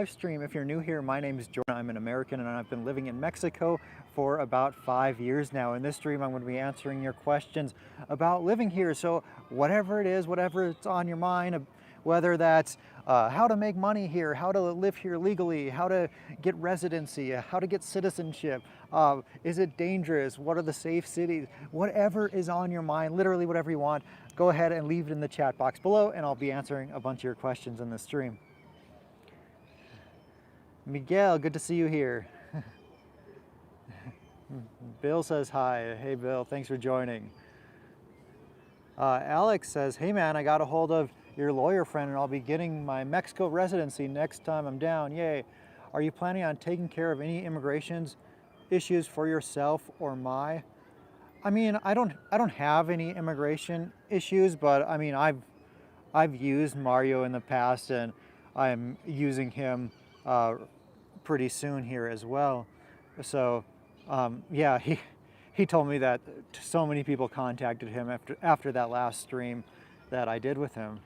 Stream. If you're new here, my name is Jordan. I'm an American and I've been living in Mexico for about 5 years now. In this stream, I'm going to be answering your questions about living here. So whatever it is, whatever it's on your mind, whether that's how to make money here, how to live here legally, how to get residency, how to get citizenship, is it dangerous, what are the safe cities, whatever is on your mind, literally whatever you want, go ahead and leave it in the chat box below and I'll be answering a bunch of your questions in this stream. Miguel, good to see you here. Bill says hi. Hey Bill, thanks for joining. Alex says, hey man, I got a hold of your lawyer friend and I'll be getting my Mexico residency next time I'm down. Yay. Are you planning on taking care of any immigration issues for yourself or my? I mean, I don't have any immigration issues, but I mean, I've used Mario in the past and I'm using him pretty soon here as well. So yeah, he told me that so many people contacted him after that last stream that I did with him.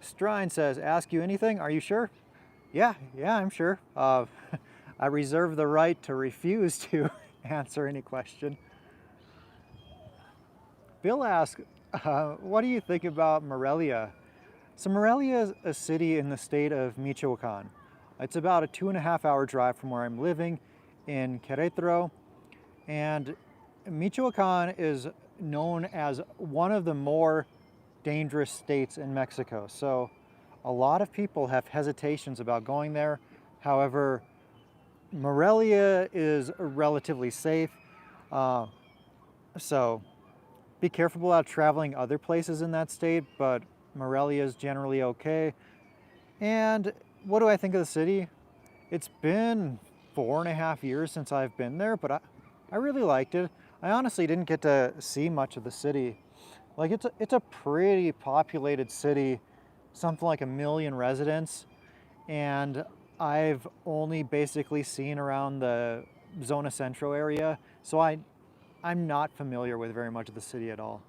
Strine says, ask you anything? Are you sure? Yeah, I'm sure. I reserve the right to refuse to answer any question. Bill asks, what do you think about Morelia? So Morelia is a city in the state of Michoacan. It's about a 2.5-hour drive from where I'm living in Querétaro. And Michoacan is known as one of the more dangerous states in Mexico. So a lot of people have hesitations about going there. However, Morelia is relatively safe. So be careful about traveling other places in that state, but Morelia is generally okay. And what do I think of the city? It's been 4.5 years since I've been there, but I really liked it. I honestly didn't get to see much of the city. Like it's a pretty populated city, something like 1 million residents, and I've only basically seen around the Zona Centro area, so I'm not familiar with very much of the city at all.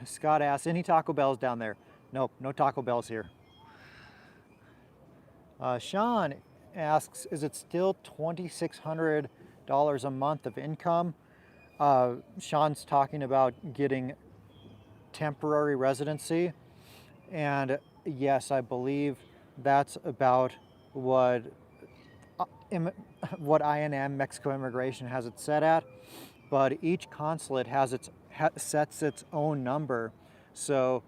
Scott asks, any Taco Bells down there? Nope, no Taco Bells here. Sean asks, is it still $2,600 a month of income? Sean's talking about getting temporary residency, and yes, I believe that's about what INM Mexico Immigration has it set at, but each consulate has sets its own number. So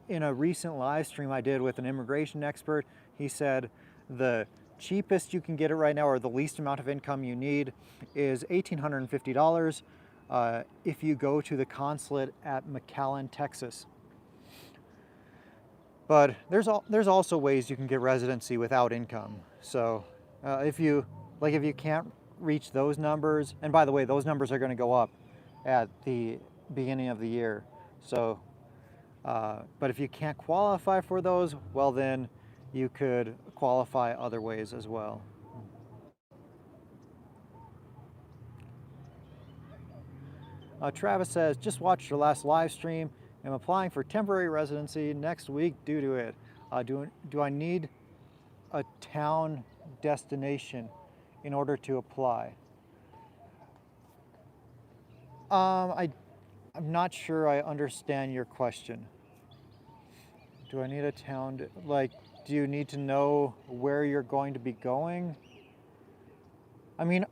in a recent live stream I did with an immigration expert, he said the cheapest you can get it right now, or the least amount of income you need, is $1,850 if you go to the consulate at McAllen, Texas. But there's also ways you can get residency without income. So if you can't reach those numbers, and by the way, those numbers are going to go up at the beginning of the year. So, but if you can't qualify for those, well then you could qualify other ways as well. Travis says, just watched your last live stream. I'm applying for temporary residency next week due to it. Do I need a town destination in order to apply? I'm not sure I understand your question. Do I need a town, do you need to know where you're going to be going? I mean,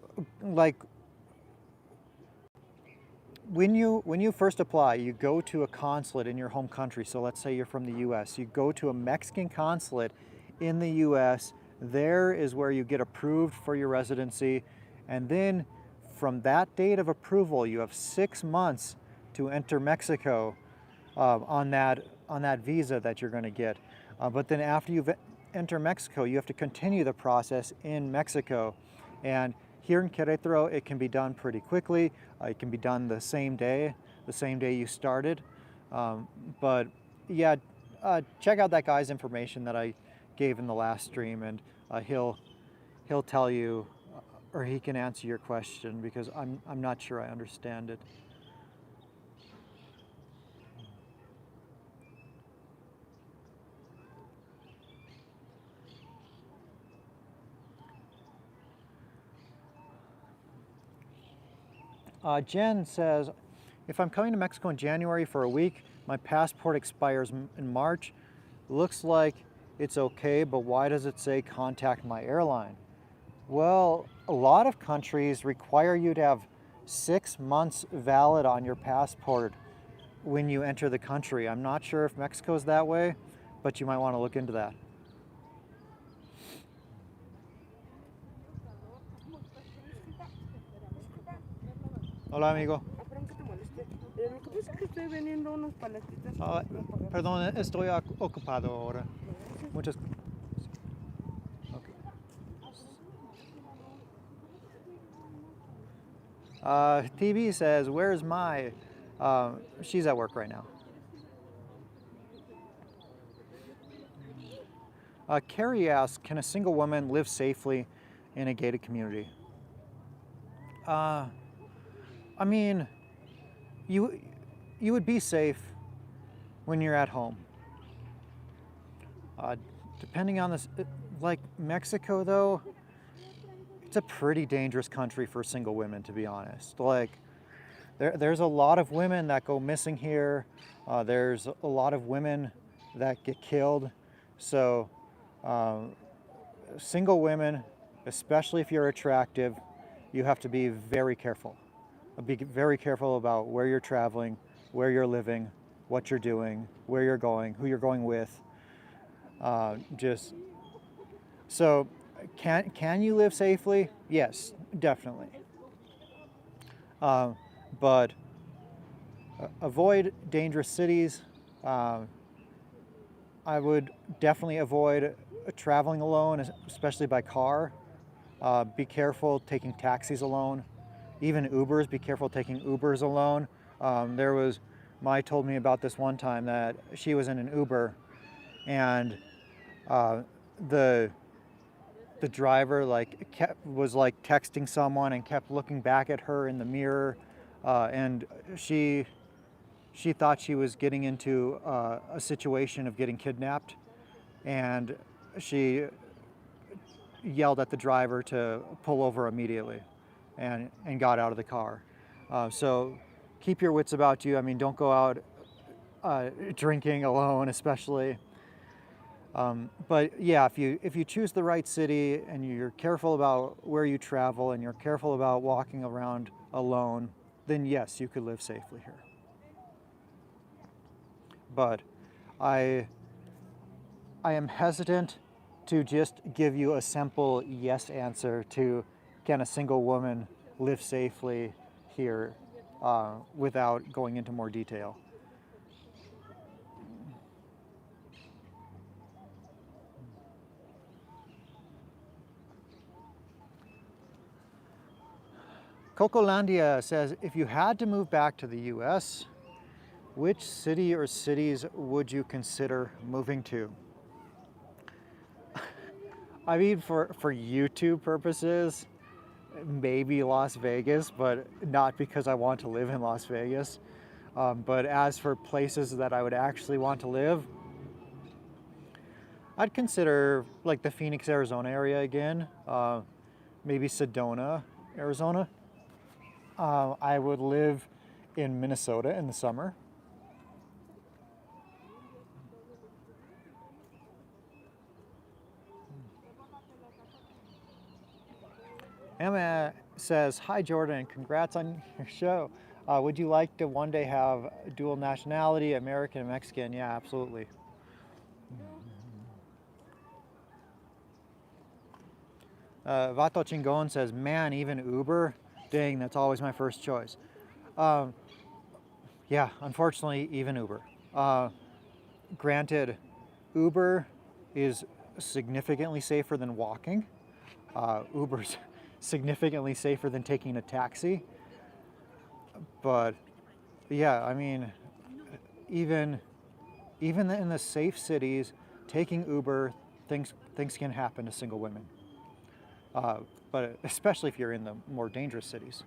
when you first apply, you go to a consulate in your home country. So let's say you're from the US. You go to a Mexican consulate in the US. There is where you get approved for your residency. And then from that date of approval, you have 6 months to enter Mexico on that visa that you're going to get. But then after you enter Mexico, you have to continue the process in Mexico. And here in Querétaro, it can be done pretty quickly. It can be done the same day you started. But yeah, check out that guy's information that I gave in the last stream, and he'll tell you, or he can answer your question, because I'm not sure I understand it. Jen says, if I'm coming to Mexico in January for a week, my passport expires in March. Looks like it's okay, but why does it say contact my airline? Well, a lot of countries require you to have 6 months valid on your passport when you enter the country. I'm not sure if Mexico's that way, but you might want to look into that. Hola, amigo. Lo que pasa es que estoy vendiendo unas paletitas. Perdón, estoy ocupado ahora. Muchas. Okay. TV says, where's my? She's at work right now. Carrie asks, can a single woman live safely in a gated community? I mean, you would be safe when you're at home. Depending on this, like Mexico though, it's a pretty dangerous country for single women, to be honest. Like, there's a lot of women that go missing here. There's a lot of women that get killed. So, single women, especially if you're attractive, you have to be very careful. Be very careful about where you're traveling, where you're living, what you're doing, where you're going, who you're going with. So, can you live safely? Yes, definitely. But avoid dangerous cities. I would definitely avoid traveling alone, especially by car. Be careful taking taxis alone. Even Ubers, be careful taking Ubers alone. Mai told me about this one time that she was in an Uber, and the driver was texting someone and kept looking back at her in the mirror, and she thought she was getting into a situation of getting kidnapped, and she yelled at the driver to pull over immediately, and got out of the car. So keep your wits about you. I mean, don't go out drinking alone, especially. But yeah, if you choose the right city and you're careful about where you travel and you're careful about walking around alone, then yes, you could live safely here. But I am hesitant to just give you a simple yes answer to, can a single woman live safely here, without going into more detail. Cocolandia says, if you had to move back to the US, which city or cities would you consider moving to? I mean, for YouTube purposes, maybe Las Vegas, but not because I want to live in Las Vegas. But as for places that I would actually want to live, I'd consider like the Phoenix, Arizona area again, maybe Sedona, Arizona. I would live in Minnesota in the summer. Emma says, hi Jordan, congrats on your show. Would you like to one day have dual nationality, American and Mexican? Yeah, absolutely. Vato Chingon says, man, even Uber? Dang, that's always my first choice. Yeah, unfortunately, even Uber. Granted, Uber is significantly safer than walking. Uber's significantly safer than taking a taxi. But yeah, I mean, even even in the safe cities, taking Uber, things can happen to single women. But especially if you're in the more dangerous cities.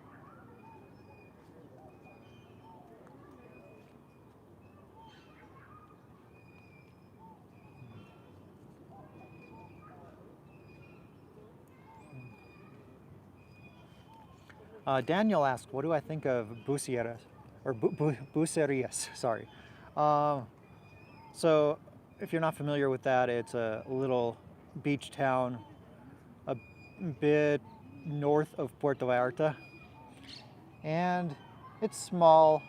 Daniel asked, what do I think of bucerias? Or bucerias, sorry. So if you're not familiar with that, it's a little beach town a bit north of Puerto Vallarta. And it's small.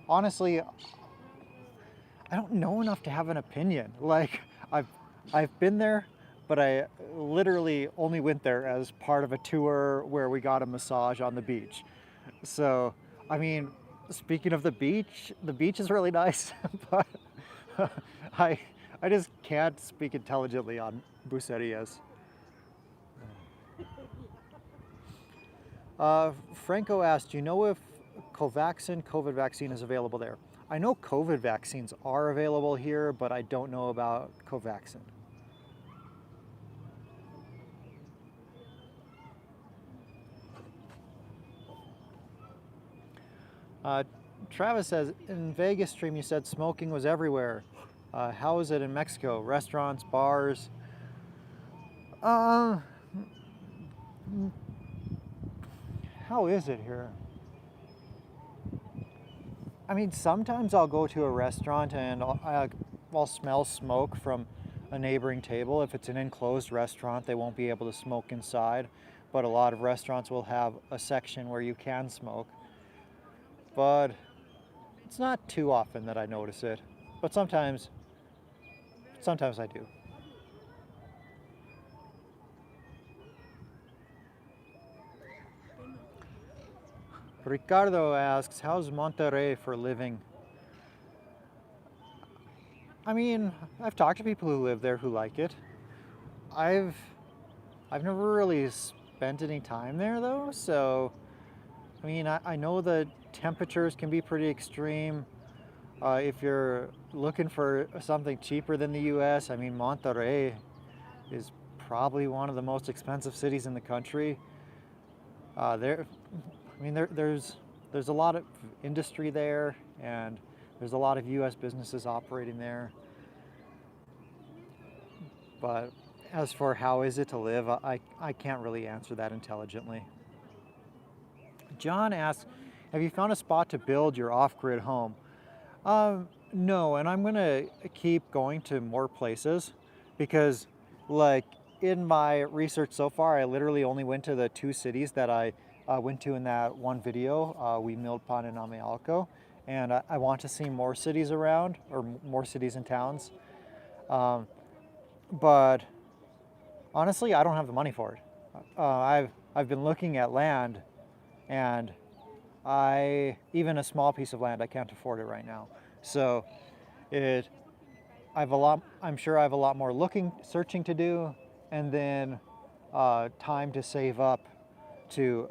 Honestly, I don't know enough to have an opinion. Like, I've been there, but I literally only went there as part of a tour where we got a massage on the beach. So, I mean, speaking of the beach is really nice, but I I just can't speak intelligently on bucerias. Franco asked, do you know if COVID vaccine is available there? I know COVID vaccines are available here, but I don't know about Covaxin. Travis says, in Vegas stream you said smoking was everywhere. How is it in Mexico? Restaurants, bars? Uh, how is it here? I mean, sometimes I'll go to a restaurant and I'll smell smoke from a neighboring table. If it's an enclosed restaurant, they won't be able to smoke inside, but a lot of restaurants will have a section where you can smoke. But it's not too often that I notice it, but sometimes I do. Ricardo asks, how's Monterrey for living? I mean, I've talked to people who live there who like it. I've never really spent any time there though, so I mean, I know the temperatures can be pretty extreme. If you're looking for something cheaper than the US, I mean, Monterrey is probably one of the most expensive cities in the country. There's a lot of industry there, and there's a lot of US businesses operating there. But as for how is it to live, I can't really answer that intelligently. John asks, have you found a spot to build your off-grid home? No, and I'm gonna keep going to more places because, like, in my research so far, I literally only went to the 2 cities that I went to in that one video, Huimilpan and Amealco, and I want to see more cities around, or more cities and towns. But honestly, I don't have the money for it. I've been looking at land, and even a small piece of land, I can't afford it right now. So I'm sure I have a lot more searching to do, and then time to save up to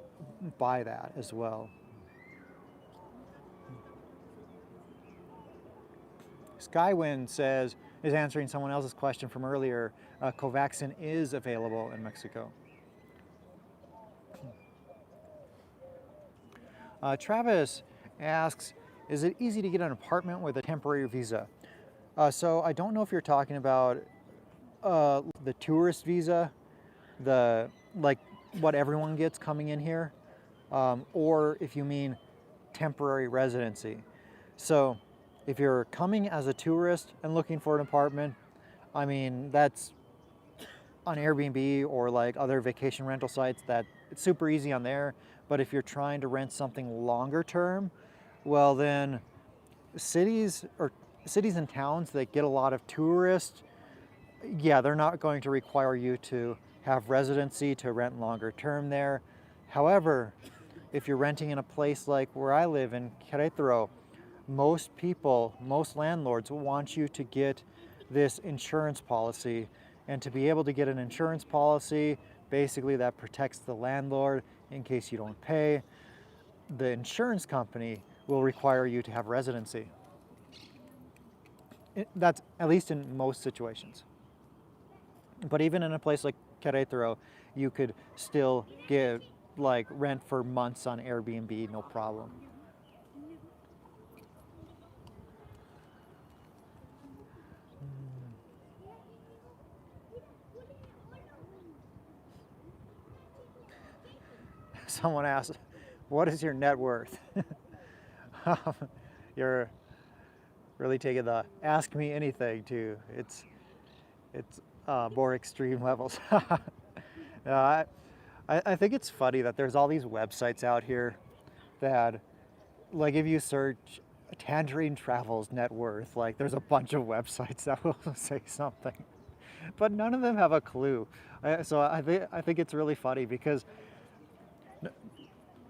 buy that as well. Skywind is answering someone else's question from earlier. Covaxin is available in Mexico. Travis asks, is it easy to get an apartment with a temporary visa? So I don't know if you're talking about the tourist visa, like what everyone gets coming in here, or if you mean temporary residency. So if you're coming as a tourist and looking for an apartment, I mean, that's on Airbnb or like other vacation rental sites, that it's super easy on there. But if you're trying to rent something longer term, well then cities and towns that get a lot of tourists, yeah, they're not going to require you to have residency to rent longer term there. However, if you're renting in a place like where I live in Querétaro, most landlords want you to get this insurance policy. And to be able to get an insurance policy, basically that protects the landlord in case you don't pay. The insurance company will require you to have residency. That's at least in most situations. But even in a place like Querétaro, you could still get like rent for months on Airbnb, no problem. Someone asked, "What is your net worth?" You're really taking the "ask me anything" to it's more extreme levels. I, I think it's funny that there's all these websites out here that, like, if you search Tangerine Travels net worth, like, there's a bunch of websites that will say something, but none of them have a clue. So I think it's really funny because,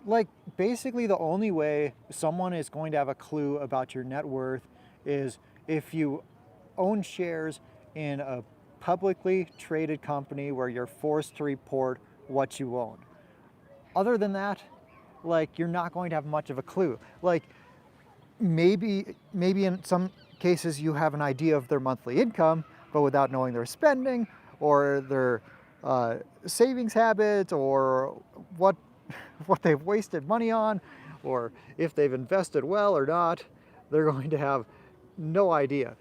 like, basically the only way someone is going to have a clue about your net worth is if you own shares in a publicly traded company where you're forced to report what you own. Other than that, like, you're not going to have much of a clue. Like, maybe in some cases you have an idea of their monthly income, but without knowing their spending or their savings habits or what they've wasted money on, or if they've invested well or not, they're going to have no idea.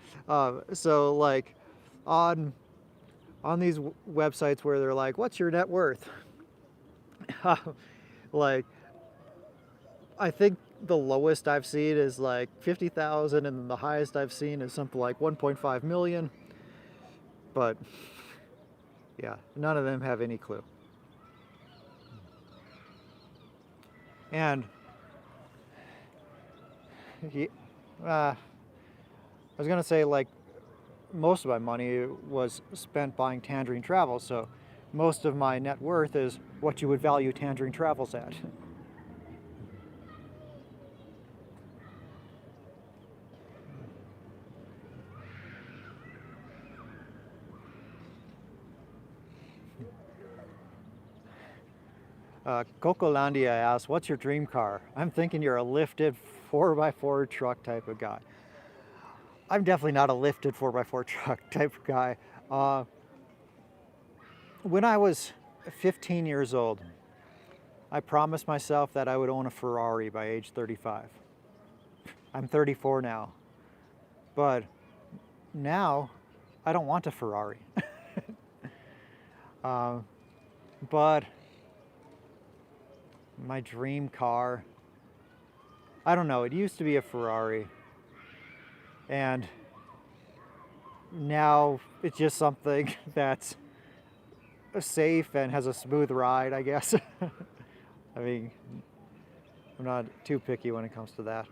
So like on these websites where they're like, "What's your net worth?" Like, I think the lowest I've seen is like 50,000, and the highest I've seen is something like 1.5 million. But yeah, none of them have any clue. And I was gonna say, like, most of my money was spent buying Tangerine Travels, so most of my net worth is what you would value Tangerine Travels at. Cocolandia asks, "What's your dream car?" I'm thinking you're a lifted 4x4 truck type of guy. I'm definitely not a lifted 4x4 truck type of guy. When I was 15 years old, I promised myself that I would own a Ferrari by age 35. I'm 34 now, but now I don't want a Ferrari. But my dream car, I don't know, it used to be a Ferrari, and now it's just something that's safe and has a smooth ride, I guess. I mean, I'm not too picky when it comes to that.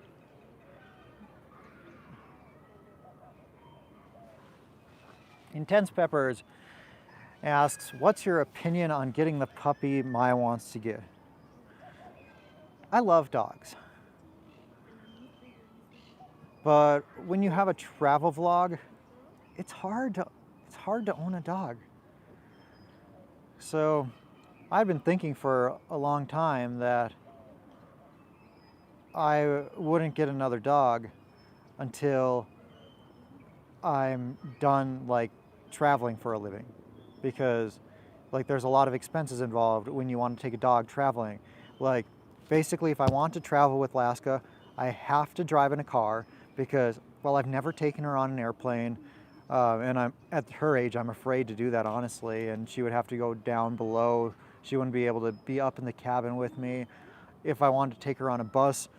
Intense Peppers asks, "What's your opinion on getting the puppy Maya wants to get?" I love dogs, but when you have a travel vlog, it's hard to own a dog. So I've been thinking for a long time that I wouldn't get another dog until I'm done, like, traveling for a living, because, like, there's a lot of expenses involved when you want to take a dog traveling. Like, basically, if I want to travel with Laska, I have to drive in a car because, well, I've never taken her on an airplane, and I'm at her age, I'm afraid to do that, honestly, and she would have to go down below. She wouldn't be able to be up in the cabin with me. If I wanted to take her on a bus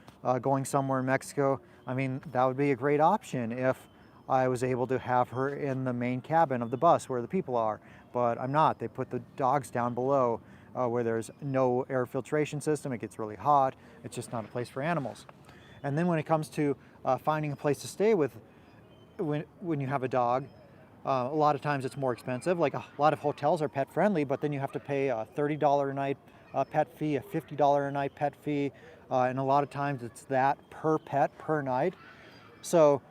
going somewhere in Mexico, I mean, that would be a great option if I was able to have her in the main cabin of the bus where the people are, but I'm not. They put the dogs down below where there's no air filtration system. It gets really hot. It's just not a place for animals. And then when it comes to finding a place to stay with when you have a dog, a lot of times it's more expensive. Like, a lot of hotels are pet friendly, but then you have to pay a $30 a night pet fee, a $50 a night pet fee, and a lot of times it's that per pet per night. So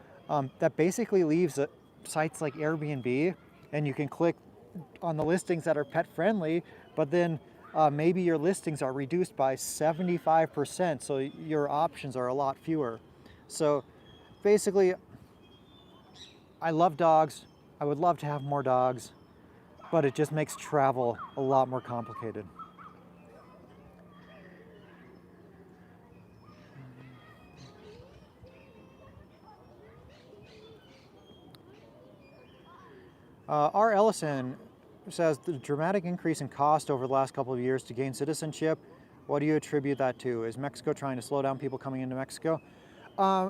that basically leaves sites like Airbnb, and you can click on the listings that are pet friendly, but then maybe your listings are reduced by 75%, so your options are a lot fewer. So basically, I love dogs. I would love to have more dogs, but it just makes travel a lot more complicated. R. Ellison says the dramatic increase in cost over the last couple of years to gain citizenship. What do you attribute that to? Is Mexico trying to slow down people coming into Mexico? Uh,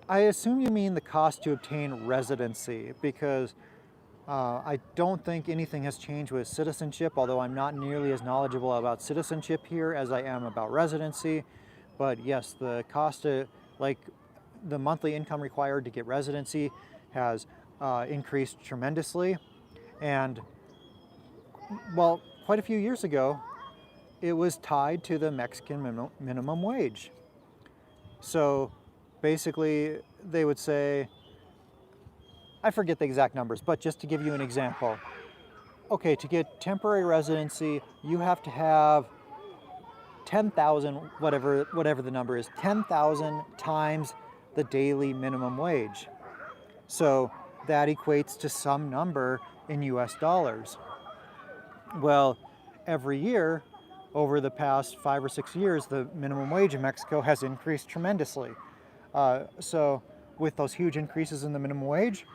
I assume you mean the cost to obtain residency, because I don't think anything has changed with citizenship, although I'm not nearly as knowledgeable about citizenship here as I am about residency. But yes, the cost to, like, the monthly income required to get residency has increased tremendously. And, well, quite a few years ago, it was tied to the Mexican minimum wage. So basically, they would say, I forget the exact numbers, but just to give you an example, okay, to get temporary residency, you have to have 10,000, whatever the number is, 10,000 times the daily minimum wage. So that equates to some number in US dollars. Well, every year, over the past 5 or 6 years, the minimum wage in Mexico has increased tremendously. So with those huge increases in the minimum wage,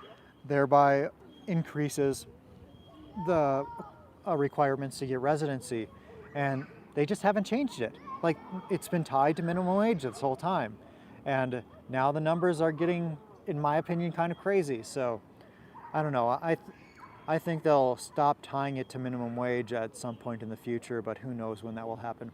thereby increases the requirements to get residency. And they just haven't changed it. Like, it's been tied to minimum wage this whole time. And now the numbers are getting, in my opinion, kind of crazy. So I don't know. I think they'll stop tying it to minimum wage at some point in the future, but who knows when that will happen.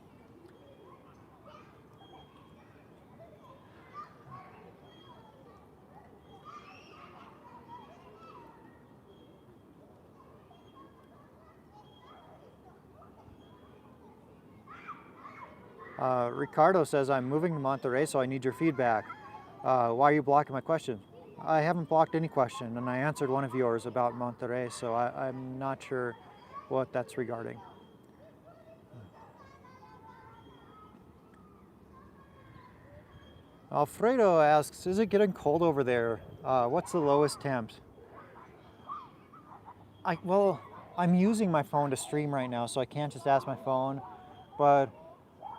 Ricardo says, I'm moving to Monterrey, so I need your feedback. Why are you blocking my question? I haven't blocked any question, and I answered one of yours about Monterrey, so I'm not sure what that's regarding. Alfredo asks, is it getting cold over there? What's the lowest temp? Well, I'm using my phone to stream right now, so I can't just ask my phone, but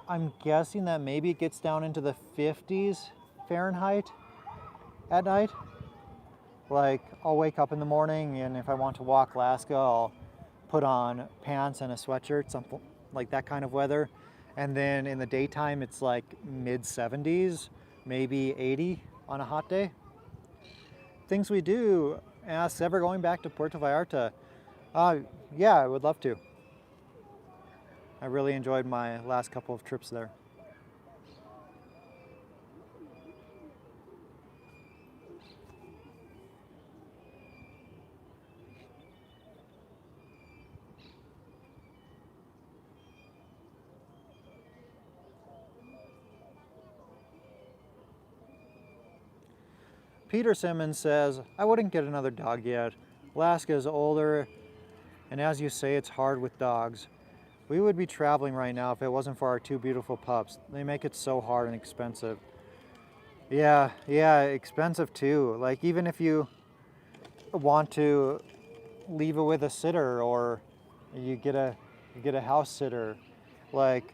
I'm guessing that maybe it gets down into the 50s Fahrenheit at night. Like, I'll wake up in the morning, and if I want to walk Laska, I'll put on pants and a sweatshirt, something like that kind of weather. And then in the daytime, it's like mid 70s, maybe 80 on a hot day. Things we do, asks, ever going back to Puerto Vallarta? Yeah, I would love to. I really enjoyed my last couple of trips there. Peter Simmons says, I wouldn't get another dog yet. Laska is older, and as you say, it's hard with dogs. We would be traveling right now if it wasn't for our two beautiful pups. They make it so hard and expensive. Yeah, expensive too. Like, even if you want to leave it with a sitter, or you get a house sitter. Like,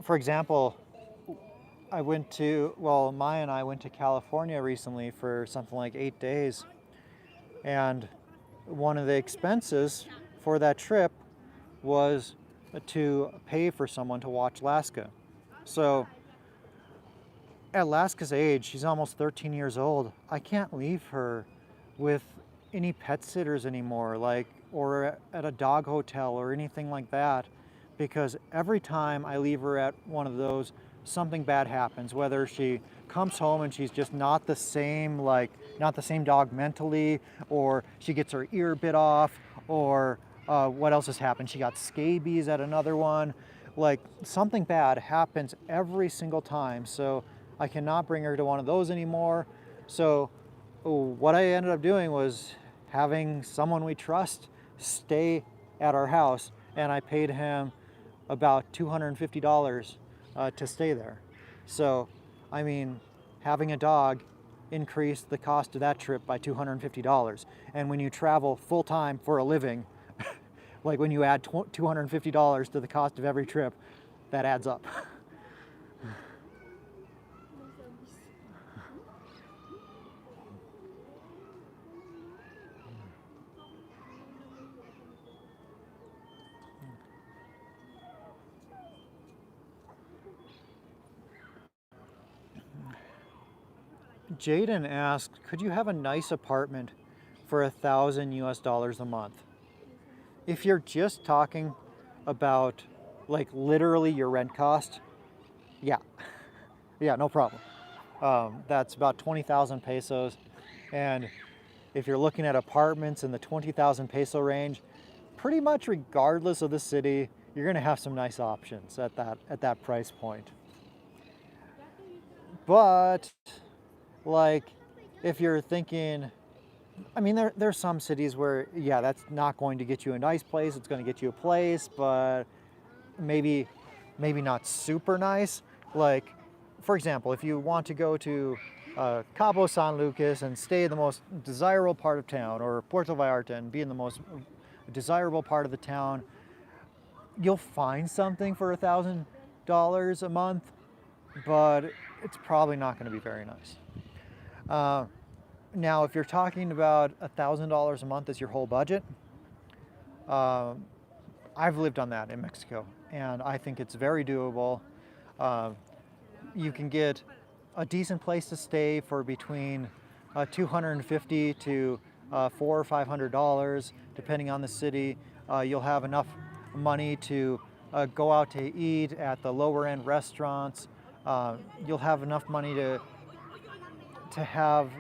for example, Maya and I went to California recently for something like 8 days. And one of the expenses for that trip was to pay for someone to watch Laska. So at Laska's age, she's almost 13 years old. I can't leave her with any pet sitters anymore, or at a dog hotel or anything like that, because every time I leave her at one of those, something bad happens. Whether she comes home and she's just not the same dog mentally, or she gets her ear bit off, or what else has happened? She got scabies at another one. Like, something bad happens every single time. So I cannot bring her to one of those anymore. So what I ended up doing was having someone we trust stay at our house, and I paid him about $250 to stay there. So, I mean, having a dog increase the cost of that trip by $250. And when you travel full time for a living, like when you add $250 to the cost of every trip, that adds up. Jaden asked, could you have a nice apartment for $1,000 a month? If you're just talking about like literally your rent cost, yeah, yeah, no problem. That's about 20,000 pesos. And if you're looking at apartments in the 20,000 peso range, pretty much regardless of the city, you're gonna have some nice options at that price point. But like if you're thinking, I mean, there's some cities where, yeah, that's not going to get you a nice place. It's going to get you a place, but maybe not super nice. Like, for example, if you want to go to Cabo San Lucas and stay in the most desirable part of town, or Puerto Vallarta and be in the most desirable part of the town, you'll find something for $1,000 a month, but it's probably not going to be very nice. Now, if you're talking about $1,000 a month as your whole budget, I've lived on that in Mexico, and I think it's very doable. You can get a decent place to stay for between $250 to $400 or $500, depending on the city. You'll have enough money to go out to eat at the lower end restaurants. You'll have enough money to have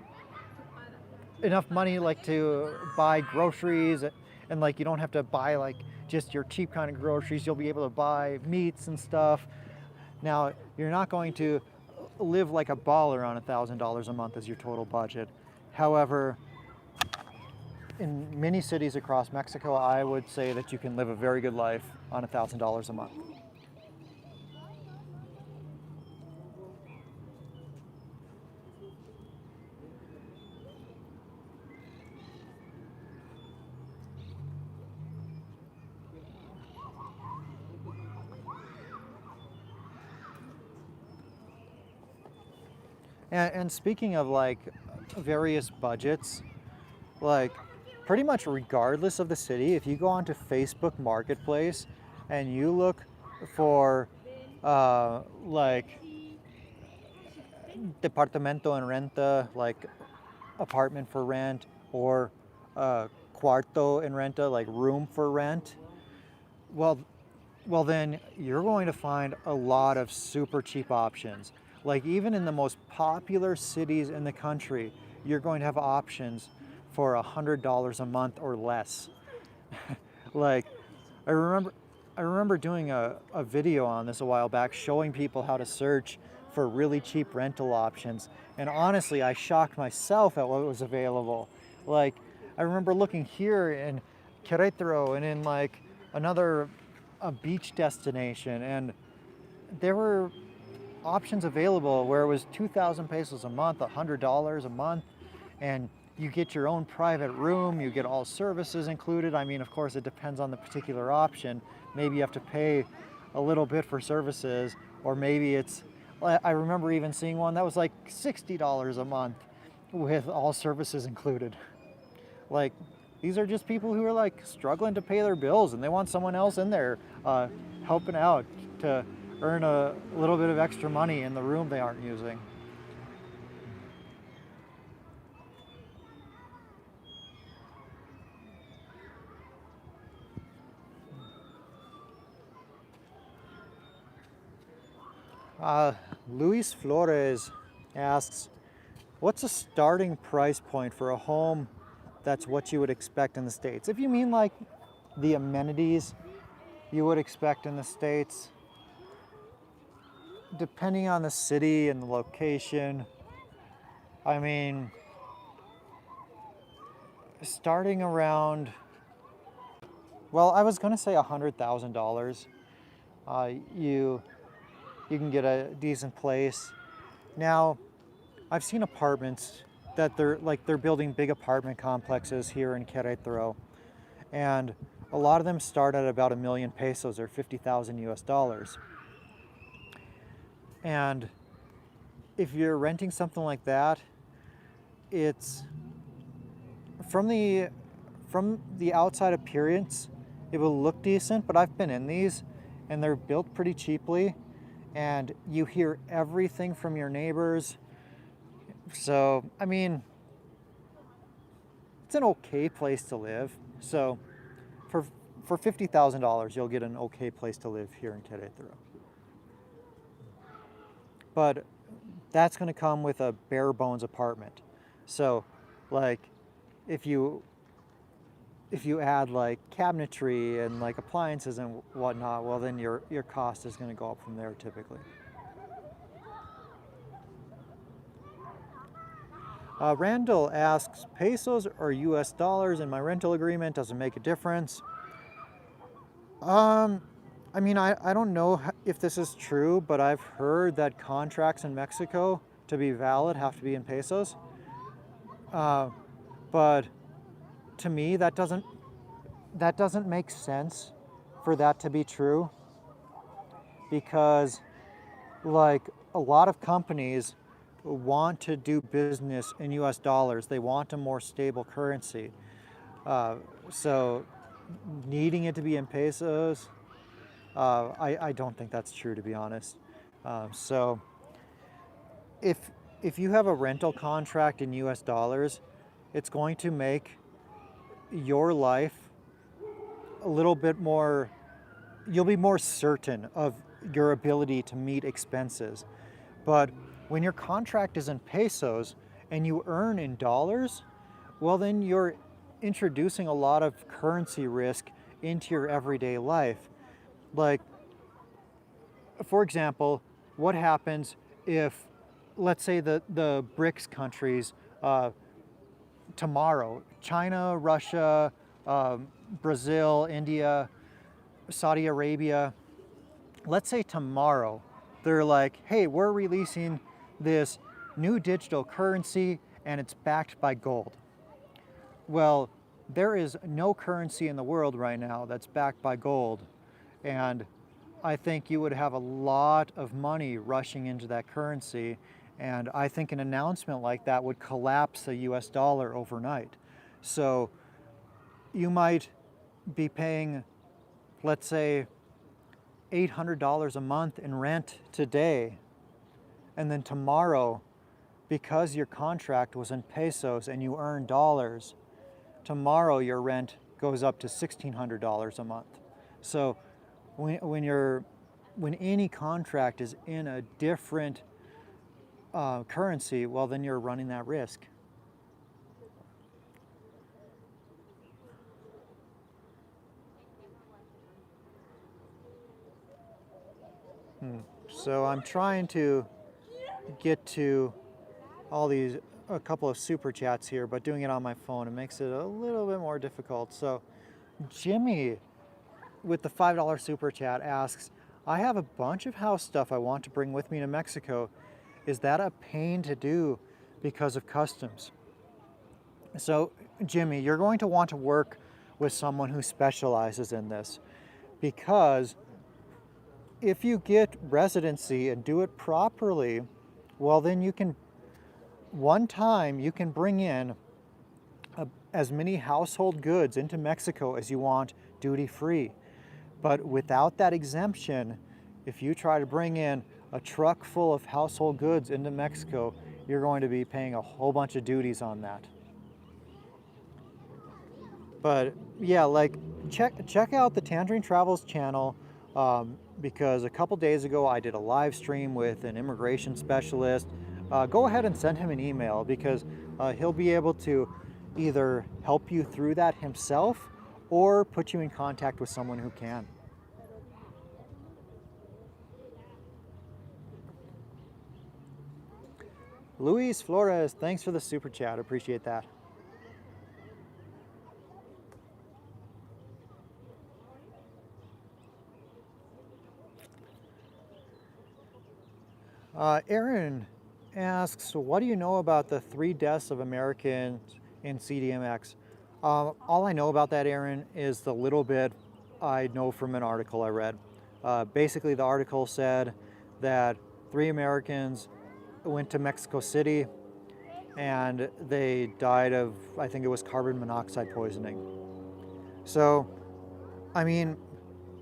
enough money like to buy groceries, and like you don't have to buy like just your cheap kind of groceries. You'll be able to buy meats and stuff. Now, you're not going to live like a baller on $1,000 a month as your total budget. However, in many cities across Mexico, I would say that you can live a very good life on $1,000 a month. And speaking of like various budgets, like pretty much regardless of the city, if you go onto Facebook Marketplace and you look for like departamento en renta, like apartment for rent, or cuarto en renta, like room for rent, well then you're going to find a lot of super cheap options. Like even in the most popular cities in the country, you're going to have options for $100 a month or less. Like I remember doing a video on this a while back, showing people how to search for really cheap rental options. And honestly, I shocked myself at what was available. Like I remember looking here in Querétaro and in like a beach destination, and there were options available where it was 2,000 pesos a month, $100 a month, and you get your own private room, you get all services included. I mean, of course, it depends on the particular option. Maybe you have to pay a little bit for services, or maybe I remember even seeing one that was like $60 a month with all services included. Like, these are just people who are like struggling to pay their bills, and they want someone else in there helping out to earn a little bit of extra money in the room they aren't using. Luis Flores asks, what's a starting price point for a home that's what you would expect in the States? If you mean like the amenities you would expect in the States, depending on the city and the location, I mean, starting around, well, I was gonna say $100,000. You can get a decent place. Now, I've seen apartments that they're building big apartment complexes here in Querétaro, and a lot of them start at about 1,000,000 pesos or 50,000 US dollars. And if you're renting something like that, it's from the outside appearance, it will look decent, but I've been in these and they're built pretty cheaply and you hear everything from your neighbors. So, I mean, it's an okay place to live. So, for $50,000, you'll get an okay place to live here in Querétaro. But that's going to come with a bare bones apartment. So, like, if you add like cabinetry and like appliances and whatnot, well then your cost is going to go up from there typically. Randall asks, pesos or US dollars in my rental agreement, does it make a difference? I mean, I don't know if this is true, but I've heard that contracts in Mexico to be valid have to be in pesos. But to me, that doesn't make sense for that to be true, because like a lot of companies want to do business in US dollars. They want a more stable currency. So needing it to be in pesos, I don't think that's true, to be honest. So if you have a rental contract in US dollars, it's going to make your life a little bit more, you'll be more certain of your ability to meet expenses. But when your contract is in pesos and you earn in dollars, well then you're introducing a lot of currency risk into your everyday life. Like, for example, what happens if, let's say the BRICS countries tomorrow, China, Russia, Brazil, India, Saudi Arabia, let's say tomorrow they're like, hey, we're releasing this new digital currency and it's backed by gold. Well, there is no currency in the world right now that's backed by gold, and I think you would have a lot of money rushing into that currency, and I think an announcement like that would collapse the US dollar overnight. So you might be paying, let's say, $800 a month in rent today, and then tomorrow, because your contract was in pesos and you earn dollars, tomorrow your rent goes up to $1,600 a month. So when any contract is in a different currency, well then you're running that risk. So I'm trying to get to a couple of super chats here, but doing it on my phone, it makes it a little bit more difficult. So Jimmy with the $5 super chat asks, I have a bunch of house stuff I want to bring with me to Mexico. Is that a pain to do because of customs? So Jimmy, you're going to want to work with someone who specializes in this, because if you get residency and do it properly, well then you can, one time you can bring in as many household goods into Mexico as you want duty-free. But without that exemption, if you try to bring in a truck full of household goods into Mexico, you're going to be paying a whole bunch of duties on that. But yeah, like check out the Tangerine Travels channel, because a couple days ago I did a live stream with an immigration specialist. Go ahead and send him an email, because he'll be able to either help you through that himself or put you in contact with someone who can. Luis Flores, thanks for the super chat. Appreciate that. Aaron asks, what do you know about the 3 deaths of Americans in CDMX? All I know about that, Aaron, is the little bit I know from an article I read. Basically, the article said that 3 Americans went to Mexico City and they died of, I think it was carbon monoxide poisoning. So, I mean,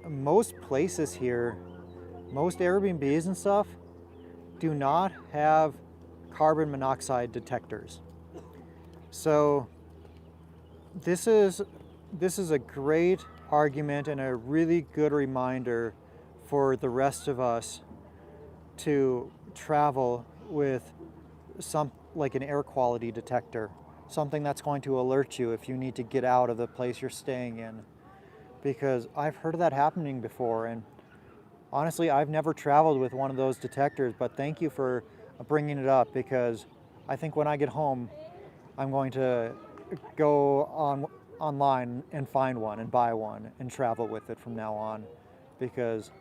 most places here, most Airbnbs and stuff, do not have carbon monoxide detectors. So this is a great argument and a really good reminder for the rest of us to travel with some like an air quality detector, something that's going to alert you if you need to get out of the place you're staying in. Because I've heard of that happening before, and honestly, I've never traveled with one of those detectors, but thank you for bringing it up, because I think when I get home, I'm going to go online and find one and buy one and travel with it from now on, because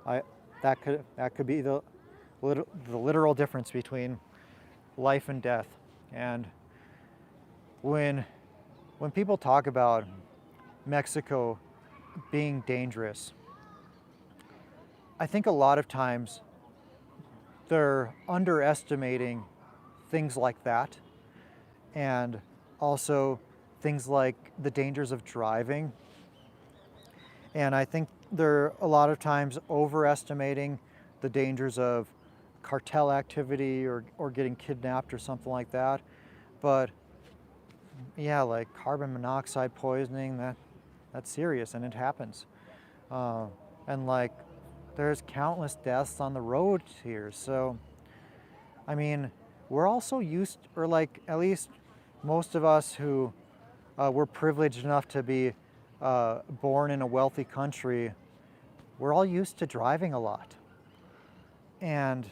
I that could be the literal difference between life and death. And when people talk about Mexico being dangerous, I think a lot of times they're underestimating things like that, and also things like the dangers of driving. And I think they're a lot of times overestimating the dangers of cartel activity or getting kidnapped or something like that. But yeah, like carbon monoxide poisoning, that's serious and it happens. And like there's countless deaths on the road here. So, I mean, we're also used, or like at least most of us who were privileged enough to be born in a wealthy country, we're all used to driving a lot. And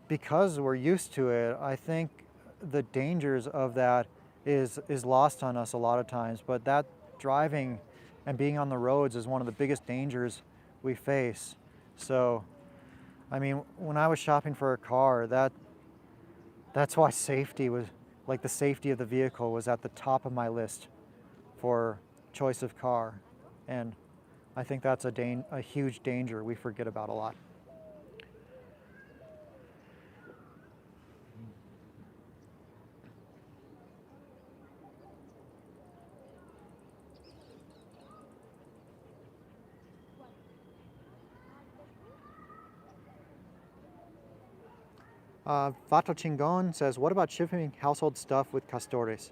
because we're used to it, I think the dangers of that is lost on us a lot of times. But that driving and being on the roads is one of the biggest dangers we face. So, I mean, when I was shopping for a car, that's why safety was, like the safety of the vehicle was at the top of my list for choice of car. And I think that's a huge danger we forget about a lot. Vato Chingon says, what about shipping household stuff with Castores?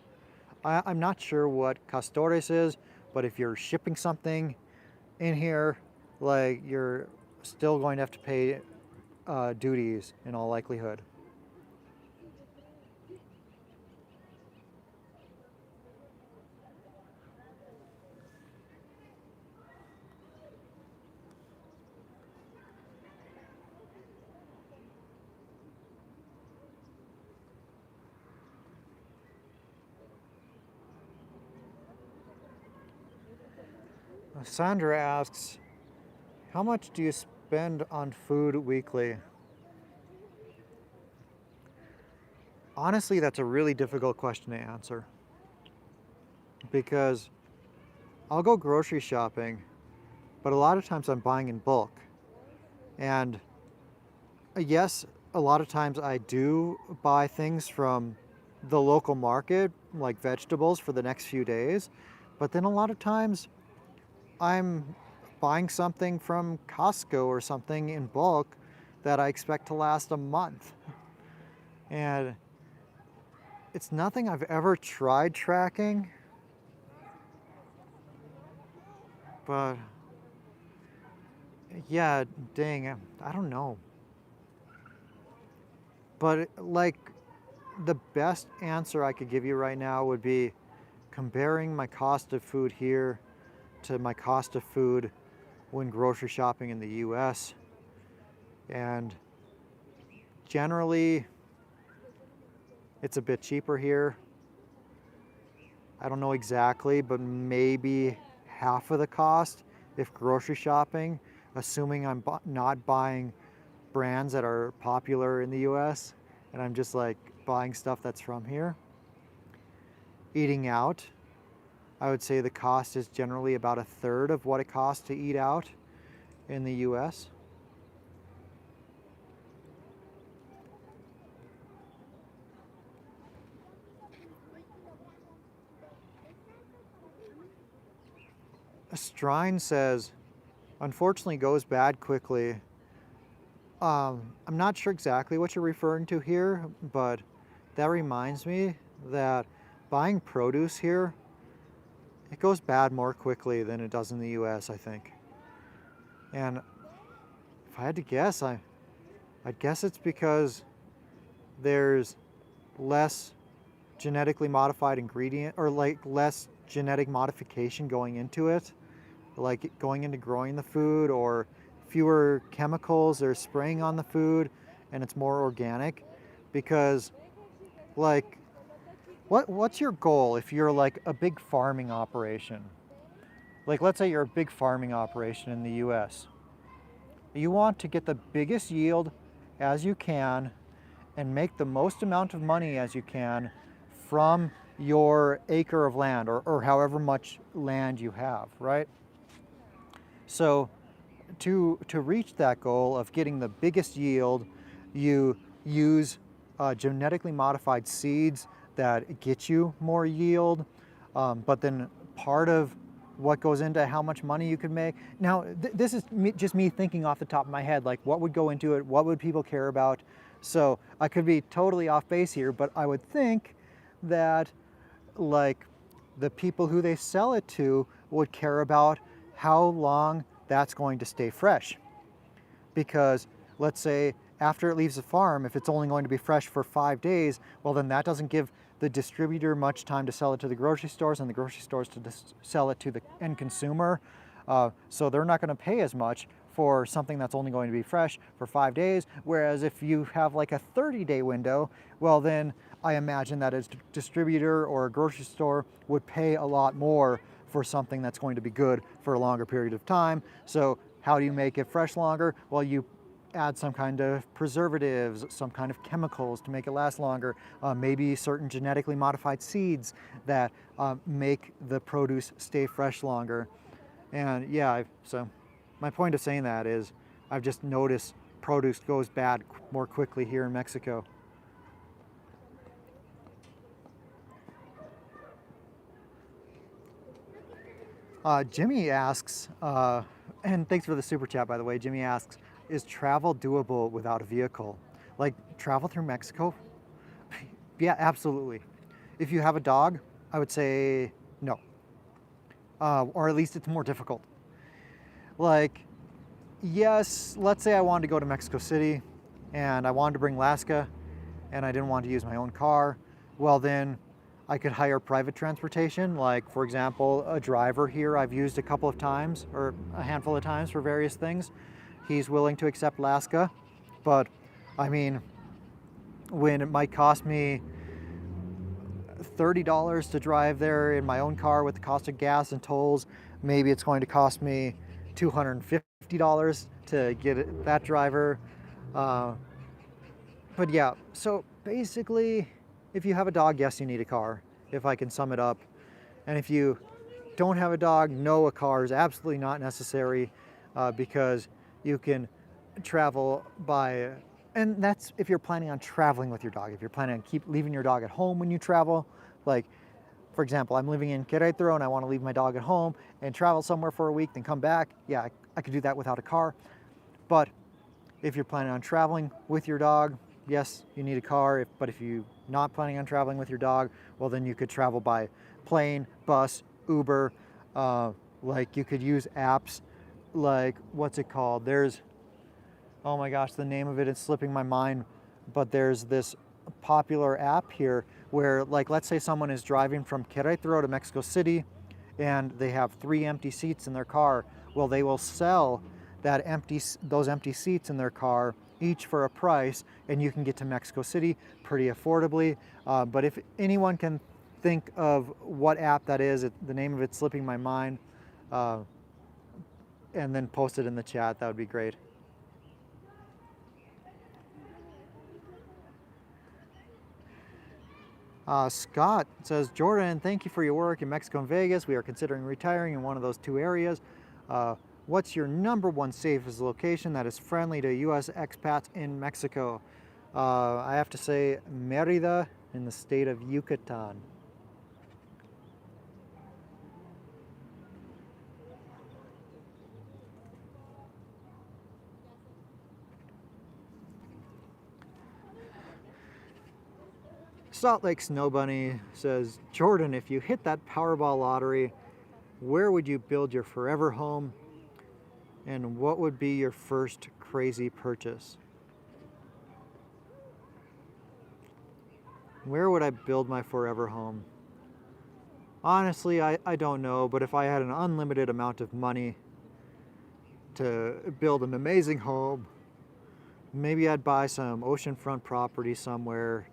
I'm not sure what Castores is, but if you're shipping something in here, like you're still going to have to pay duties in all likelihood. Sandra asks, how much do you spend on food weekly? Honestly, that's a really difficult question to answer, because I'll go grocery shopping, but a lot of times I'm buying in bulk. And yes, a lot of times I do buy things from the local market, like vegetables for the next few days, but then a lot of times I'm buying something from Costco or something in bulk that I expect to last a month. And it's nothing I've ever tried tracking, but yeah, dang, I don't know. But like the best answer I could give you right now would be comparing my cost of food here to my cost of food when grocery shopping in the US. And generally, it's a bit cheaper here. I don't know exactly, but maybe half of the cost if grocery shopping, assuming I'm not buying brands that are popular in the US and I'm just like buying stuff that's from here. Eating out, I would say the cost is generally about a third of what it costs to eat out in the US. Strine says, unfortunately goes bad quickly. I'm not sure exactly what you're referring to here, but that reminds me that buying produce here, it goes bad more quickly than it does in the US, I think. And if I had to guess, I'd guess it's because there's less genetically modified ingredient, or like less genetic modification going into it, like going into growing the food, or fewer chemicals they're spraying on the food, and it's more organic. Because like what's your goal if you're like a big farming operation? Like let's say you're a big farming operation in the US. You want to get the biggest yield as you can and make the most amount of money as you can from your acre of land, or however much land you have, right? So to reach that goal of getting the biggest yield, you use genetically modified seeds that get you more yield. But then part of what goes into how much money you can make. Now, this is just me thinking off the top of my head, like what would go into it, what would people care about? So I could be totally off base here, but I would think that like the people who they sell it to would care about how long that's going to stay fresh. Because let's say after it leaves the farm, if it's only going to be fresh for 5 days, well then that doesn't give the distributor much time to sell it to the grocery stores, and the grocery stores to sell it to the end consumer. So they're not going to pay as much for something that's only going to be fresh for 5 days. Whereas if you have like a 30-day window, well then I imagine that a distributor or a grocery store would pay a lot more for something that's going to be good for a longer period of time. So how do you make it fresh longer? Well, you add some kind of preservatives, some kind of chemicals to make it last longer, maybe certain genetically modified seeds that make the produce stay fresh longer. And yeah, so my point of saying that is I've just noticed produce goes bad more quickly here in Mexico. Jimmy asks, and thanks for the super chat, by the way. Jimmy asks, is travel doable without a vehicle? Like travel through Mexico? Yeah, absolutely. If you have a dog, I would say no. Or at least it's more difficult. Like, yes, let's say I wanted to go to Mexico City and I wanted to bring Laska and I didn't want to use my own car. Well, then I could hire private transportation, like for example, a driver here I've used a couple of times, or a handful of times for various things. He's willing to accept Laska, but I mean, when it might cost me $30 to drive there in my own car with the cost of gas and tolls, maybe it's going to cost me $250 to get that driver. But yeah, so basically, if you have a dog, yes, you need a car, if I can sum it up. And if you don't have a dog, no, a car is absolutely not necessary, because you can travel by, and that's if you're planning on traveling with your dog. If you're planning on leaving your dog at home when you travel, like for example, I'm living in Khrystal and I want to leave my dog at home and travel somewhere for a week, then come back. Yeah, I could do that without a car. But if you're planning on traveling with your dog, yes, you need a car. But if you're not planning on traveling with your dog, well, then you could travel by plane, bus, Uber. Like you could use apps like, what's it called? There's, oh my gosh, the name of it is slipping my mind, but there's this popular app here where, like, let's say someone is driving from Querétaro to Mexico City and they have 3 empty seats in their car. Well, they will sell those empty seats in their car each for a price, and you can get to Mexico City pretty affordably. But if anyone can think of what app that is, the name of it's slipping my mind, and then post it in the chat, that would be great. Scott says, Jordan, thank you for your work in Mexico and Vegas. We are considering retiring in one of those two areas. What's your number one safest location that is friendly to U.S. expats in Mexico? I have to say Mérida in the state of Yucatan. Salt Lake Snow Bunny says, Jordan, if you hit that Powerball lottery, where would you build your forever home? And what would be your first crazy purchase? Where would I build my forever home? Honestly, I don't know, but if I had an unlimited amount of money to build an amazing home, maybe I'd buy some oceanfront property somewhere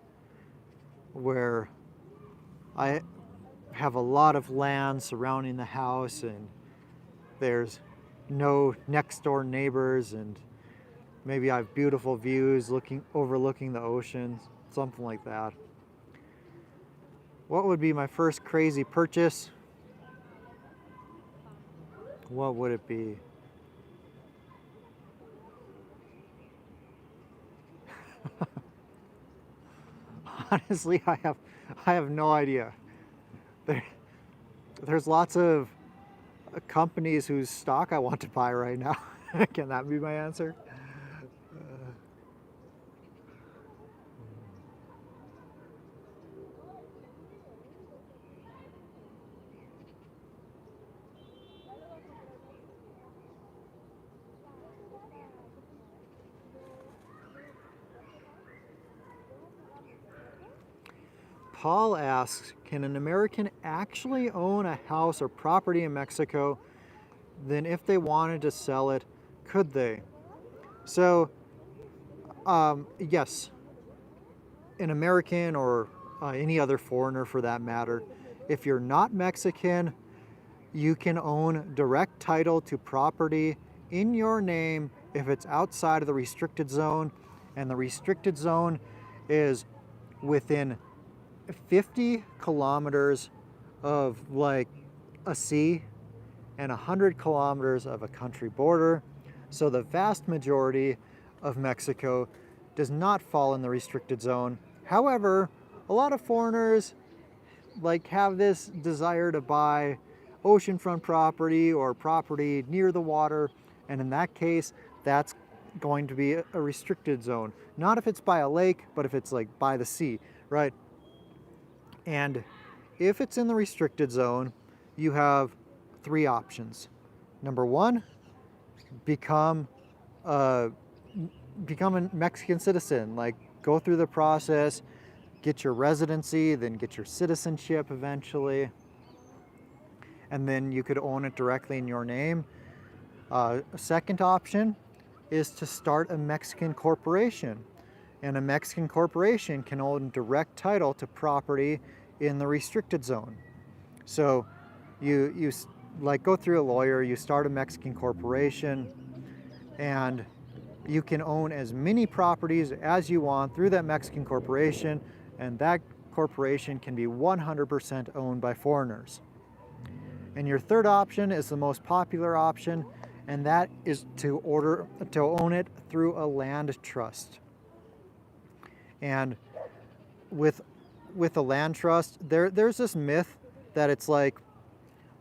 where I have a lot of land surrounding the house and there's no next door neighbors, and maybe I have beautiful views overlooking the ocean, something like that. What would be my first crazy purchase? What would it be? Honestly, I have no idea. There's lots of companies whose stock I want to buy right now. Can that be my answer? Paul asks, can an American actually own a house or property in Mexico? Then if they wanted to sell it, could they? So, yes, an American or any other foreigner for that matter, if you're not Mexican, you can own direct title to property in your name if it's outside of the restricted zone, and the restricted zone is within 50 kilometers of like a sea and 100 kilometers of a country border. So the vast majority of Mexico does not fall in the restricted zone. However, a lot of foreigners like have this desire to buy oceanfront property or property near the water, and in that case, that's going to be a restricted zone. Not if it's by a lake, but if it's like by the sea, right? And if it's in the restricted zone, you have three options. Number one, become a Mexican citizen, like go through the process, get your residency, then get your citizenship eventually, and then you could own it directly in your name. A second option is to start a Mexican corporation, and a Mexican corporation can own direct title to property in the restricted zone. So you like go through a lawyer, you start a Mexican corporation, and you can own as many properties as you want through that Mexican corporation, and that corporation can be 100% owned by foreigners. And your third option is the most popular option, and that is to own it through a land trust. And with a land trust, there's this myth that it's like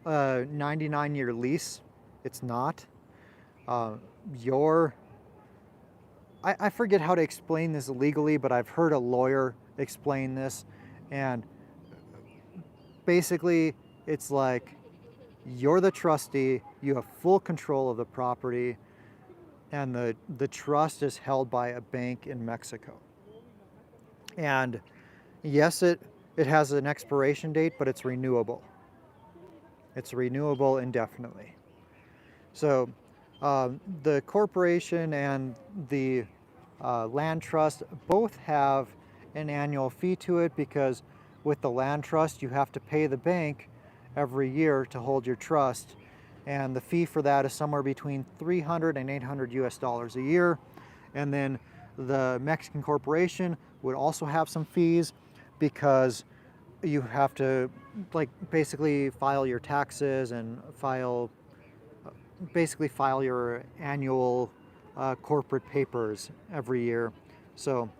a 99-year lease. It's not. I forget how to explain this legally, but I've heard a lawyer explain this, and basically it's like you're the trustee, you have full control of the property, and the trust is held by a bank in Mexico. And yes, it has an expiration date, but it's renewable. It's renewable indefinitely. So the corporation and the land trust both have an annual fee to it, because with the land trust, you have to pay the bank every year to hold your trust. And the fee for that is somewhere between $300 and $800 US a year. And then the Mexican corporation would also have some fees, because you have to like basically file your taxes and basically file your annual corporate papers every year. So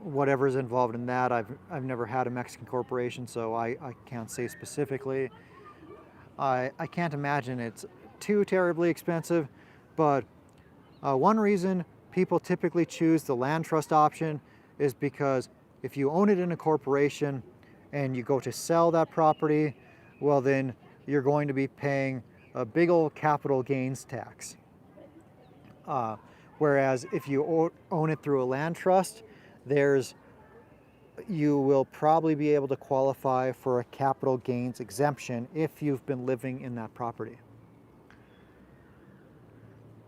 whatever's involved in that, I've never had a Mexican corporation, so I can't say specifically. I can't imagine it's too terribly expensive, but one reason people typically choose the land trust option is because if you own it in a corporation and you go to sell that property, well then you're going to be paying a big old capital gains tax. Whereas if you own it through a land trust, you will probably be able to qualify for a capital gains exemption if you've been living in that property.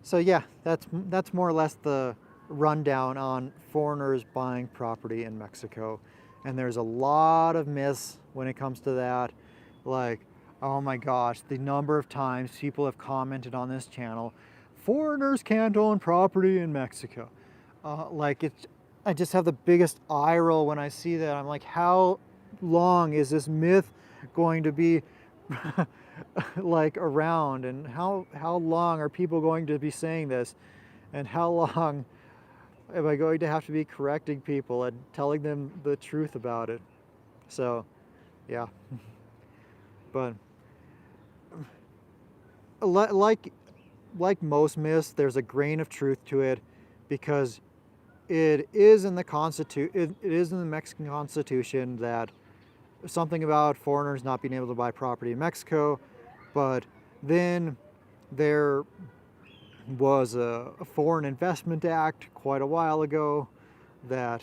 So yeah, that's more or less the rundown on foreigners buying property in Mexico. And there's a lot of myths when it comes to that. Like, oh my gosh, the number of times people have commented on this channel, foreigners can't own property in Mexico. I just have the biggest eye roll when I see that. I'm like, how long is this myth going to be like around, and how long are people going to be saying this, and how long am I going to have to be correcting people and telling them the truth about it? So yeah. But like most myths, there's a grain of truth to it, because it is in the Mexican Constitution that something about foreigners not being able to buy property in Mexico. But then there was a Foreign Investment Act quite a while ago that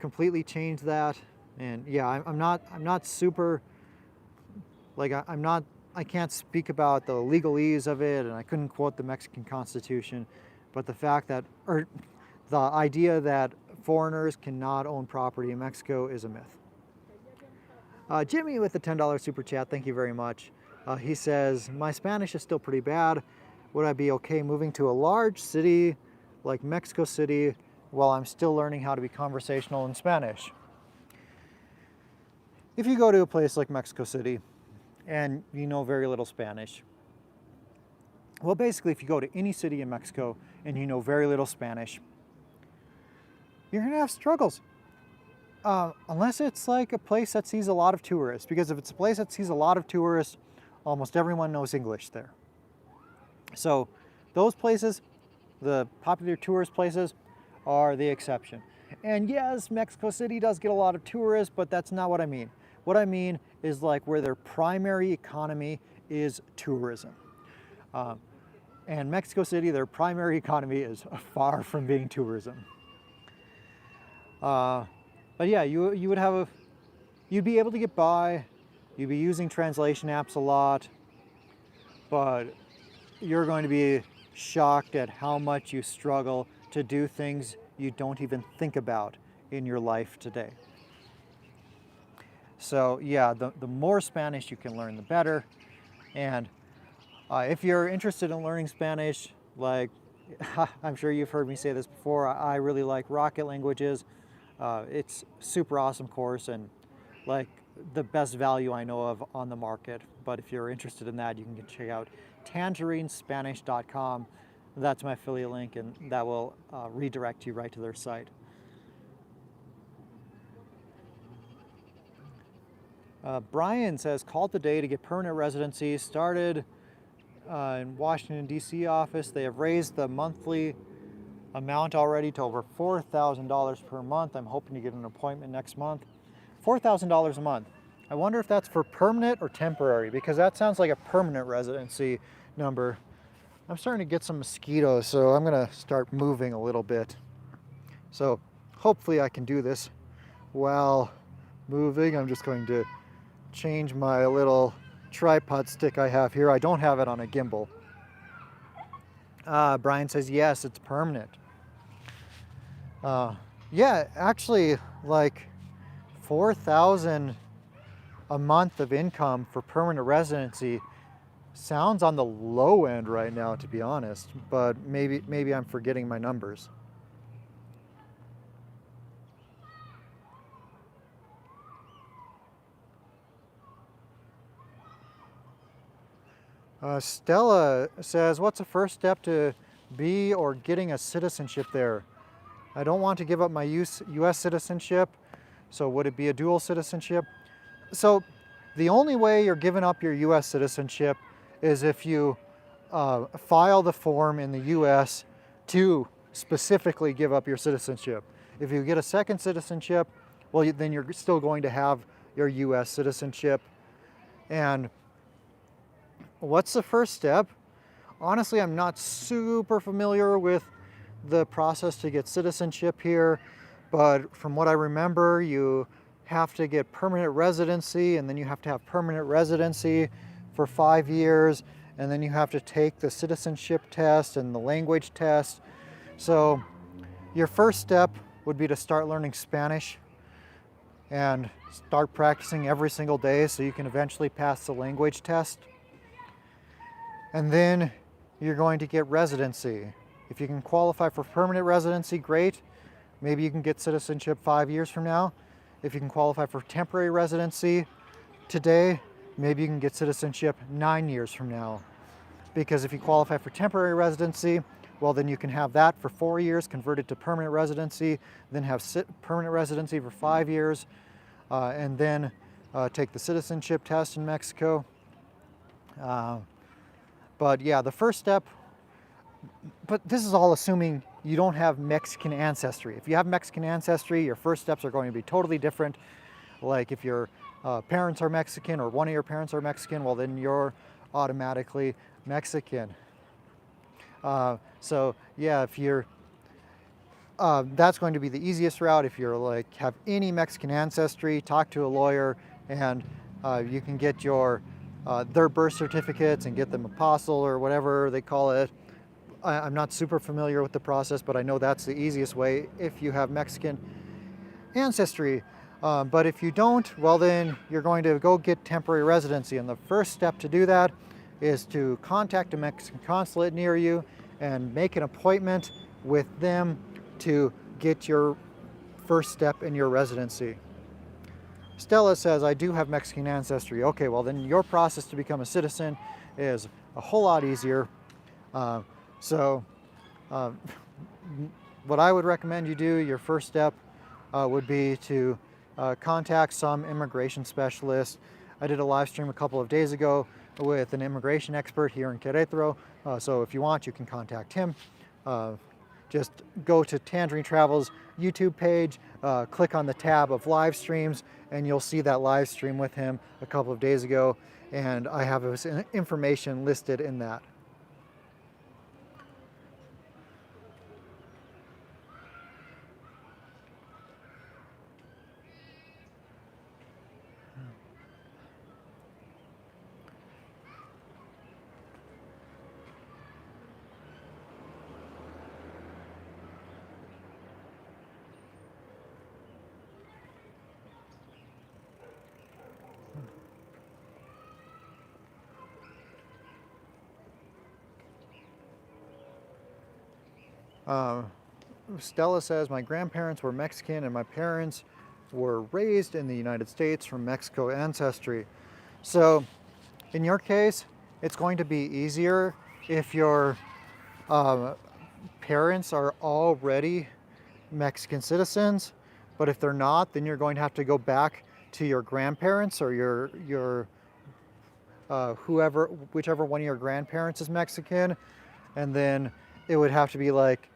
completely changed that. And yeah, I'm not super, like I can't speak about the legalese of it, and I couldn't quote the Mexican Constitution, but the fact that, or the idea that foreigners cannot own property in Mexico is a myth. Jimmy with the $10 super chat, thank you very much. He says, my Spanish is still pretty bad. Would I be okay moving to a large city like Mexico City while I'm still learning how to be conversational in Spanish? If you go to a place like Mexico City and you know very little Spanish, well, basically if you go to any city in Mexico and you know very little Spanish, you're gonna have struggles. Unless it's like a place that sees a lot of tourists, because if it's a place that sees a lot of tourists, almost everyone knows English there. So those places, the popular tourist places, are the exception. And yes, Mexico City does get a lot of tourists, but that's not what I mean. What I mean is like where their primary economy is tourism. And Mexico City, their primary economy is far from being tourism. But yeah, you'd be able to get by. You'd be using translation apps a lot, but you're going to be shocked at how much you struggle to do things you don't even think about in your life today. So yeah, the more Spanish you can learn, the better. And if you're interested in learning Spanish, like I'm sure you've heard me say this before, I really like Rocket Languages. It's a super awesome course and like the best value I know of on the market. But if you're interested in that, you can check out tangerinespanish.com. That's my affiliate link, and that will redirect you right to their site. Brian says, called today to get permanent residency started in Washington, D.C. office. They have raised the monthly amount already to over $4,000 per month. I'm hoping to get an appointment next month. $4,000 a month. I wonder if that's for permanent or temporary, because that sounds like a permanent residency number. I'm starting to get some mosquitoes, so I'm gonna start moving a little bit. So hopefully I can do this while moving. I'm just going to change my little tripod stick I have here. I don't have it on a gimbal. Brian says, yes, it's permanent. Yeah, actually, like 4,000 a month of income for permanent residency sounds on the low end right now, to be honest, but maybe I'm forgetting my numbers. Stella says, what's the first step to be or getting a citizenship there? I don't want to give up my US citizenship, so would it be a dual citizenship? So the only way you're giving up your US citizenship is if you file the form in the US to specifically give up your citizenship. If you get a second citizenship, well, then you're still going to have your US citizenship. And what's the first step? Honestly, I'm not super familiar with the process to get citizenship here, but from what I remember, you have to get permanent residency, and then you have to have permanent residency for 5 years, and then you have to take the citizenship test and the language test. So your first step would be to start learning Spanish and start practicing every single day so you can eventually pass the language test. And then you're going to get residency. If you can qualify for permanent residency, great. Maybe you can get citizenship 5 years from now. If you can qualify for temporary residency today, maybe you can get citizenship 9 years from now. Because if you qualify for temporary residency, well, then you can have that for 4 years, convert it to permanent residency, then have permanent residency for 5 years, and then take the citizenship test in Mexico. But yeah, the first step, but this is all assuming you don't have Mexican ancestry. If you have Mexican ancestry, your first steps are going to be totally different. Like if your parents are Mexican or one of your parents are Mexican, well, then you're automatically Mexican. So yeah, if you're, that's going to be the easiest route. If you're like have any Mexican ancestry, talk to a lawyer, and you can get your their birth certificates and get them apostle or whatever they call it. I'm not super familiar with the process, but I know that's the easiest way if you have Mexican ancestry. But if you don't, well, then you're going to go get temporary residency. And the first step to do that is to contact a Mexican consulate near you and make an appointment with them to get your first step in your residency. Stella says, I do have Mexican ancestry. Okay, well then your process to become a citizen is a whole lot easier. What I would recommend you do, your first step would be to contact some immigration specialist. I did a live stream a couple of days ago with an immigration expert here in Querétaro. So if you want, you can contact him. Just go to Tangerine Travels YouTube page, click on the tab of live streams, and you'll see that live stream with him a couple of days ago. And I have his information listed in that. Stella says, my grandparents were Mexican and my parents were raised in the United States from Mexico ancestry. So in your case, it's going to be easier if your parents are already Mexican citizens, but if they're not, then you're going to have to go back to your grandparents or your whichever one of your grandparents is Mexican, and then it would have to be like,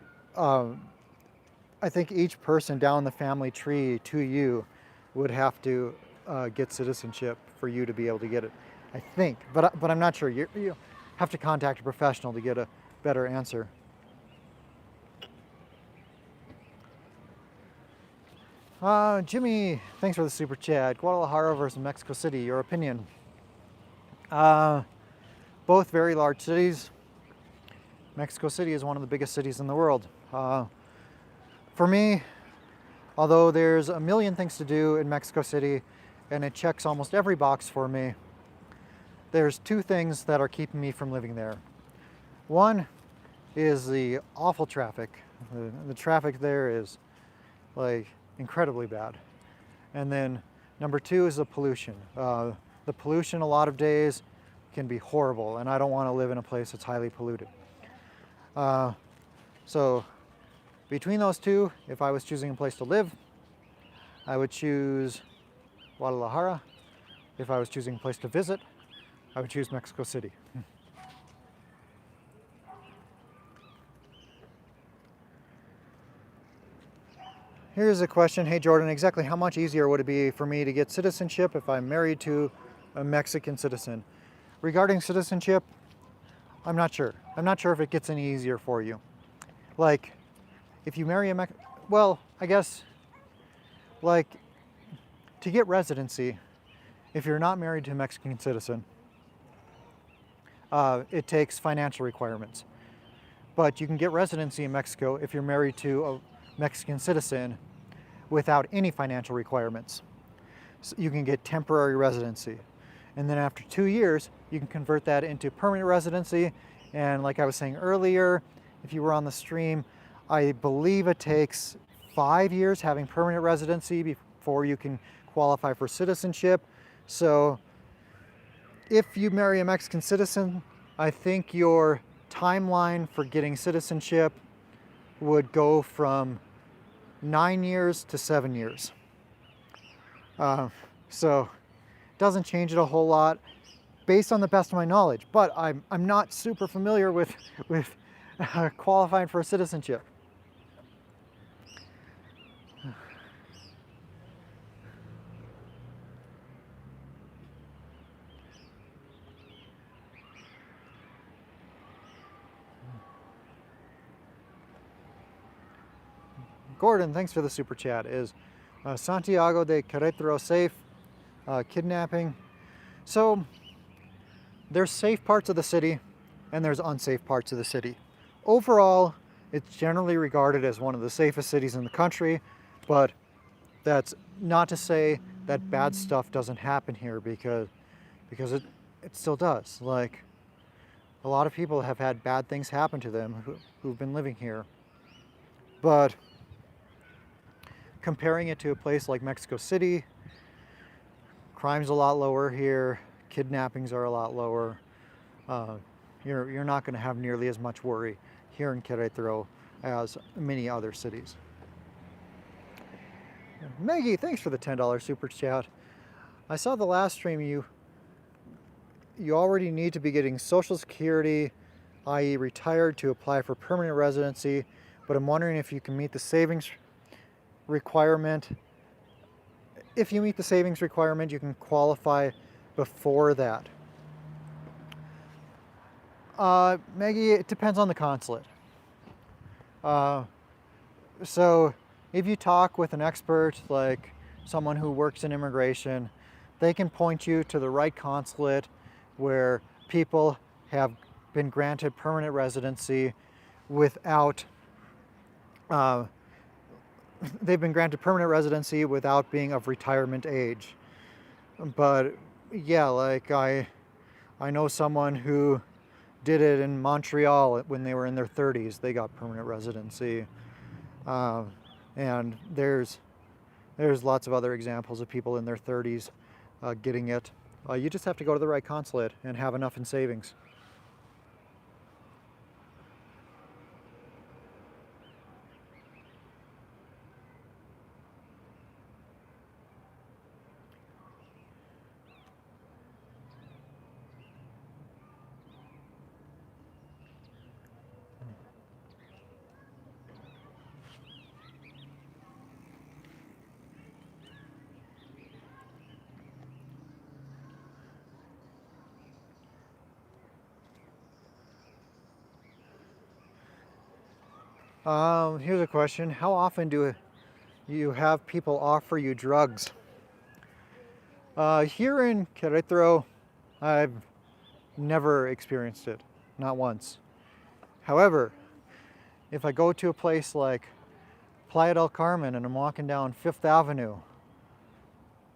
I think each person down the family tree to you would have to get citizenship for you to be able to get it, I think. But I'm not sure. You have to contact a professional to get a better answer. Jimmy, thanks for the super chat. Guadalajara versus Mexico City, your opinion? Both very large cities. Mexico City is one of the biggest cities in the world. For me, although there's a million things to do in Mexico City and it checks almost every box for me, there's two things that are keeping me from living there. One is the awful traffic. The traffic there is like incredibly bad. And then number two is the pollution. The pollution a lot of days can be horrible, and I don't want to live in a place that's highly polluted. So between those two, if I was choosing a place to live, I would choose Guadalajara. If I was choosing a place to visit, I would choose Mexico City. Here's a question. Hey Jordan, exactly how much easier would it be for me to get citizenship if I'm married to a Mexican citizen? Regarding citizenship, I'm not sure. I'm not sure if it gets any easier for you. Like, if you marry a well, I guess, like, to get residency, if you're not married to a Mexican citizen, it takes financial requirements. But you can get residency in Mexico if you're married to a Mexican citizen without any financial requirements. So you can get temporary residency. And then after 2 years, you can convert that into permanent residency. And like I was saying earlier, if you were on the stream, I believe it takes 5 years having permanent residency before you can qualify for citizenship. So if you marry a Mexican citizen, I think your timeline for getting citizenship would go from 9 years to 7 years. So it doesn't change it a whole lot based on the best of my knowledge, but I'm not super familiar with qualifying for citizenship. Gordon, thanks for the super chat. Is Santiago de Querétaro safe? Kidnapping. So there's safe parts of the city and there's unsafe parts of the city. Overall, it's generally regarded as one of the safest cities in the country, but that's not to say that bad stuff doesn't happen here because it still does. Like, a lot of people have had bad things happen to them who've been living here. But comparing it to a place like Mexico City, crime's a lot lower here, kidnappings are a lot lower. You're not going to have nearly as much worry here in Querétaro as many other cities. Maggie, thanks for the $10 super chat. I saw the last stream you already need to be getting Social Security, i.e. retired, to apply for permanent residency, but I'm wondering if you can meet the savings requirement. If you meet the savings requirement, you can qualify before that. Maggie, it depends on the consulate. So if you talk with an expert, like someone who works in immigration, they can point you to the right consulate where people have been granted permanent residency without they've been granted permanent residency without being of retirement age. But yeah, like I know someone who did it in Montreal when they were in their 30s. They got permanent residency. And there's lots of other examples of people in their 30s getting it. You just have to go to the right consulate and have enough in savings. Here's a question. How often do you have people offer you drugs? Here in Querétaro, I've never experienced it, not once. However, if I go to a place like Playa del Carmen and I'm walking down Fifth Avenue,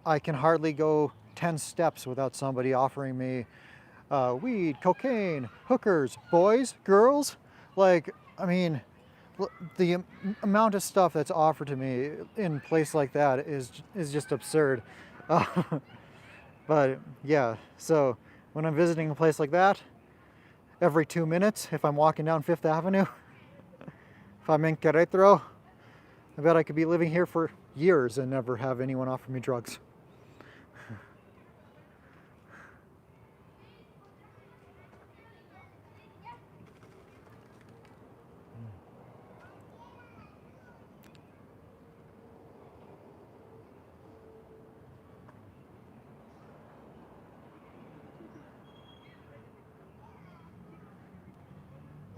I can hardly go 10 steps without somebody offering me weed, cocaine, hookers, boys, girls. Like, I mean, the amount of stuff that's offered to me in a place like that is just absurd. But yeah, so when I'm visiting a place like that, every 2 minutes if I'm walking down Fifth Avenue. If I'm in Querétaro, I bet I could be living here for years and never have anyone offer me drugs.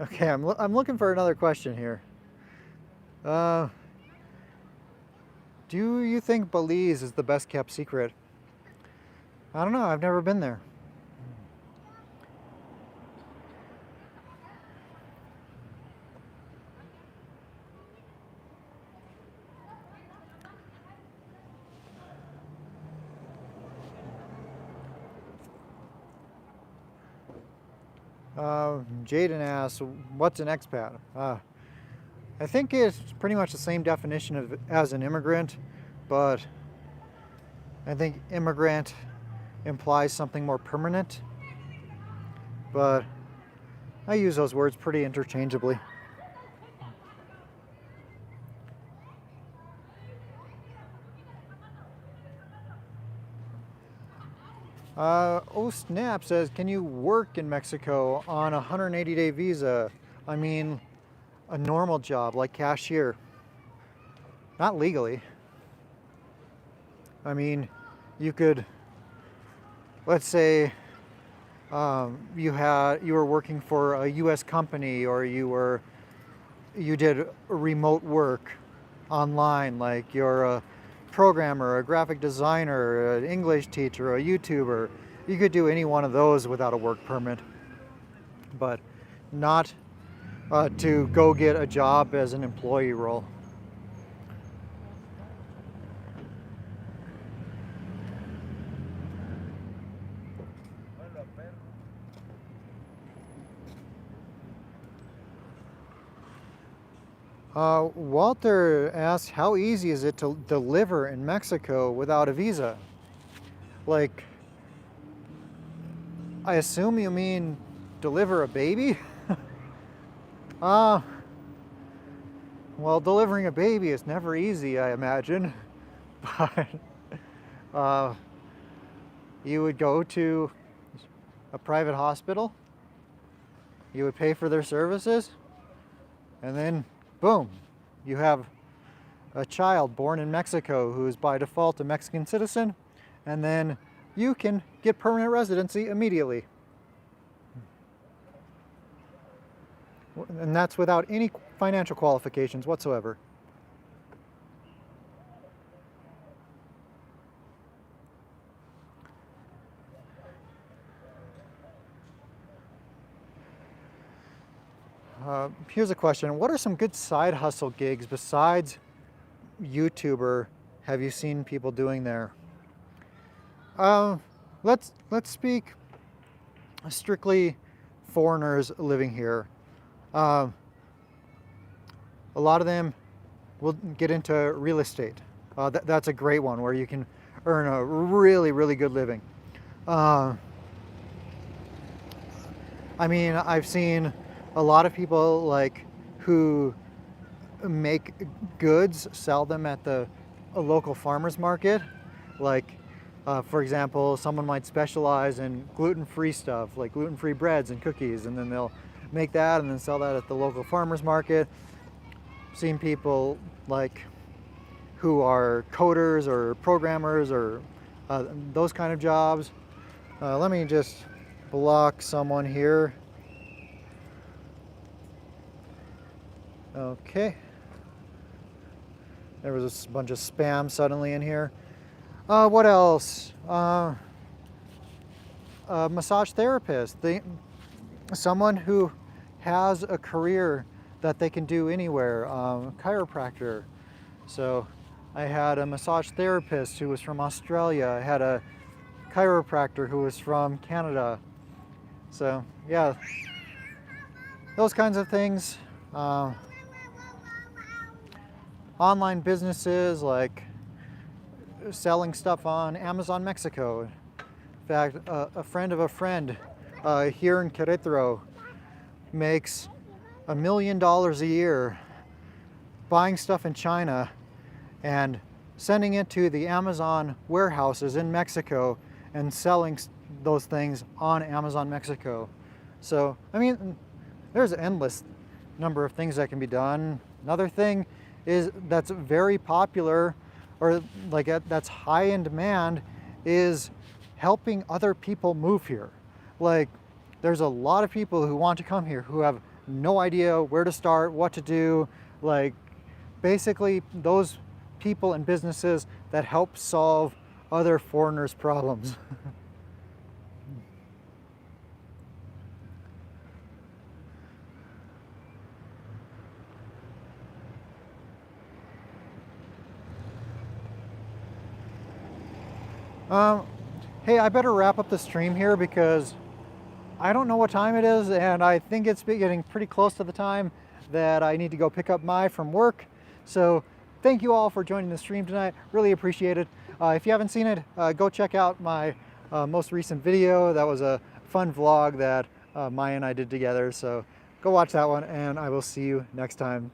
Okay, I'm looking for another question here. Do you think Belize is the best kept secret? I don't know, I've never been there. Jaden asks, what's an expat? I think it's pretty much the same definition as an immigrant, but I think immigrant implies something more permanent. But I use those words pretty interchangeably. Oh Snap says, can you work in Mexico on a 180-day visa? I mean, a normal job like cashier. Not legally. I mean, you could, let's say, you were working for a U.S. company, or you did remote work online, like you're a programmer, a graphic designer, an English teacher, a YouTuber. You could do any one of those without a work permit, but not to go get a job as an employee role. Walter asks, how easy is it to deliver in Mexico without a visa? Like, I assume you mean deliver a baby? Well, delivering a baby is never easy, I imagine. But you would go to a private hospital, you would pay for their services, and then boom, you have a child born in Mexico who is by default a Mexican citizen, and then you can get permanent residency immediately. And that's without any financial qualifications whatsoever. Here's a question. What are some good side hustle gigs besides YouTuber have you seen people doing there? Let's speak strictly foreigners living here. A lot of them will get into real estate. That's a great one where you can earn a really, really good living. I mean, I've seen a lot of people like who make goods, sell them at a local farmer's market. Like, for example, someone might specialize in gluten-free stuff, like gluten-free breads and cookies, and then they'll make that and then sell that at the local farmer's market. Seen people like who are coders or programmers or those kind of jobs. Let me just block someone here. Okay. There was a bunch of spam suddenly in here. What else? Massage therapist. Someone who has a career that they can do anywhere. Chiropractor. So I had a massage therapist who was from Australia. I had a chiropractor who was from Canada. So yeah, those kinds of things. Online businesses like selling stuff on Amazon Mexico, fact, a friend of a friend here in Querétaro makes $1 million a year buying stuff in China and sending it to the Amazon warehouses in Mexico and selling those things on Amazon Mexico. So, I mean, there's an endless number of things that can be done. Another thing is that's very popular, or like that's high in demand, is helping other people move here. Like, there's a lot of people who want to come here who have no idea where to start, what to do. Like, basically those people and businesses that help solve other foreigners' problems. Hey, I better wrap up the stream here because I don't know what time it is, and I think it's getting pretty close to the time that I need to go pick up Mai from work. So thank you all for joining the stream tonight. Really appreciate it. If you haven't seen it, go check out my most recent video. That was a fun vlog that Mai and I did together. So go watch that one, and I will see you next time.